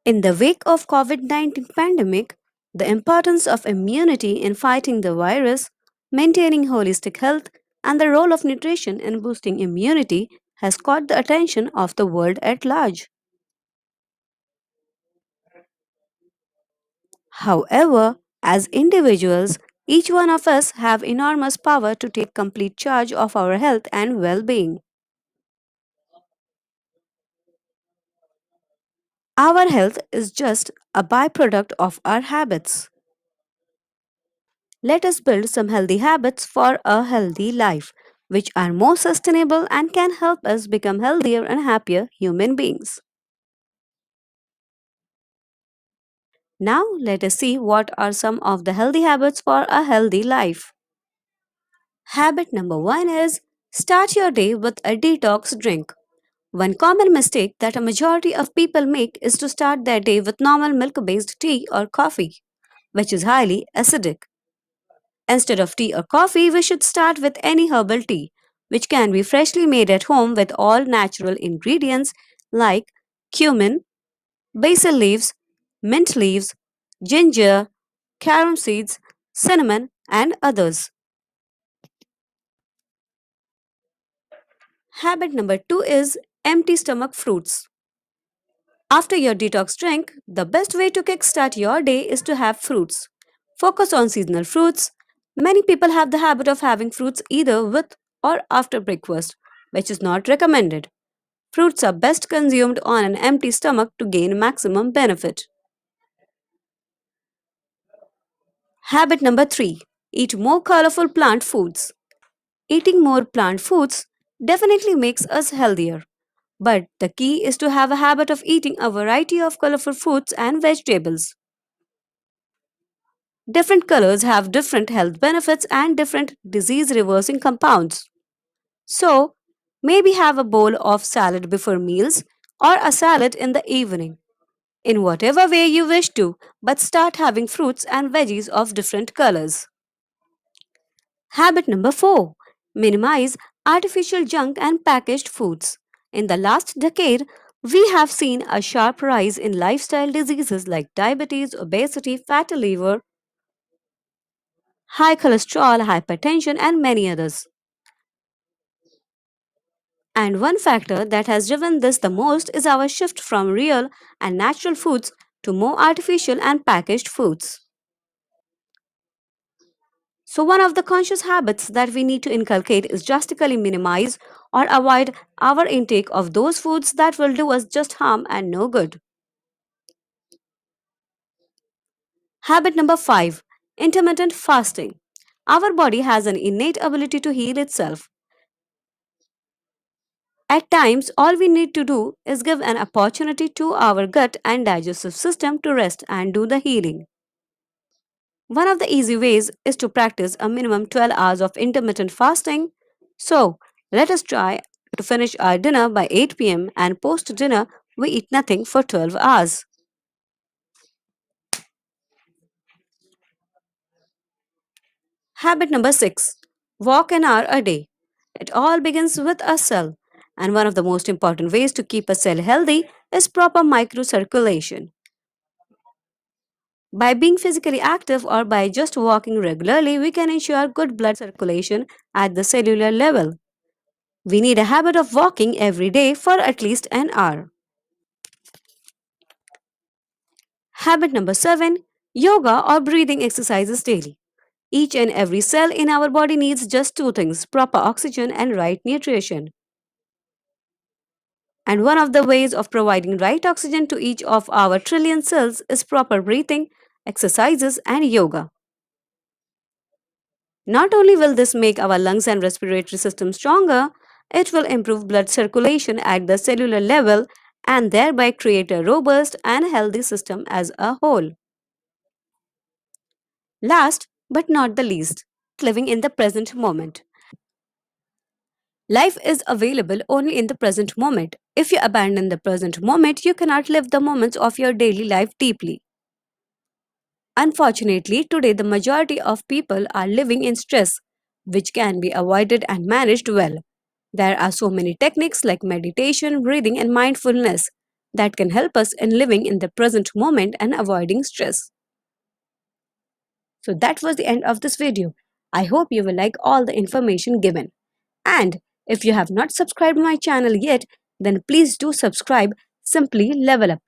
In the wake of COVID-19 pandemic, the importance of immunity in fighting the virus, maintaining holistic health, and the role of nutrition in boosting immunity has caught the attention of the world at large. However, as individuals, each one of us have enormous power to take complete charge of our health and well-being. Our health is just a byproduct of our habits. Let us build some healthy habits for a healthy life, which are more sustainable and can help us become healthier and happier human beings. Now, let us see what are some of the healthy habits for a healthy life. Habit number one is start your day with a detox drink. One common mistake that a majority of people make is to start their day with normal milk based tea or coffee, which is highly acidic. Instead of tea or coffee, we should start with any herbal tea, which can be freshly made at home with all natural ingredients like cumin, basil leaves, mint leaves, ginger, carom seeds, cinnamon, and others. Habit number two is empty stomach fruits. After your detox drink, the best way to kickstart your day is to have fruits. Focus on seasonal fruits. Many people have the habit of having fruits either with or after breakfast, which is not recommended. Fruits are best consumed on an empty stomach to gain maximum benefit. Habit number three, eat more colorful plant foods. Eating more plant foods definitely makes us healthier. But the key is to have a habit of eating a variety of colorful fruits and vegetables. Different colors have different health benefits and different disease reversing compounds. So, maybe have a bowl of salad before meals or a salad in the evening, in whatever way you wish to, but start having fruits and veggies of different colors. Habit number 4, minimize artificial junk and packaged foods. In the last decade, we have seen a sharp rise in lifestyle diseases like diabetes, obesity, fatty liver, high cholesterol, hypertension, and many others. And one factor that has driven this the most is our shift from real and natural foods to more artificial and packaged foods. So, one of the conscious habits that we need to inculcate is drastically minimize or avoid our intake of those foods that will do us just harm and no good. Habit number 5, intermittent fasting. Our body has an innate ability to heal itself. At times, all we need to do is give an opportunity to our gut and digestive system to rest and do the healing. One of the easy ways is to practice a minimum 12 hours of intermittent fasting. So, let us try to finish our dinner by 8 pm and post dinner we eat nothing for 12 hours. Habit number 6, walk an hour a day. It all begins with a cell, and one of the most important ways to keep a cell healthy is proper microcirculation. By being physically active or by just walking regularly, we can ensure good blood circulation at the cellular level. We need a habit of walking every day for at least an hour. Habit number 7, yoga or breathing exercises daily. Each and every cell in our body needs just two things, proper oxygen and right nutrition. And one of the ways of providing right oxygen to each of our trillion cells is proper breathing, exercises, and yoga. Not only will this make our lungs and respiratory system stronger, it will improve blood circulation at the cellular level and thereby create a robust and healthy system as a whole. Last but not the least, living in the present moment. Life is available only in the present moment. If you abandon the present moment, you cannot live the moments of your daily life deeply. Unfortunately, today the majority of people are living in stress, which can be avoided and managed well. There are so many techniques like meditation, breathing, and mindfulness. that can help us in living in the present moment and avoiding stress. So that was the end of this video. I hope you will like all the information given. And if you have not subscribed my channel yet, then please do subscribe. Simply Level Up.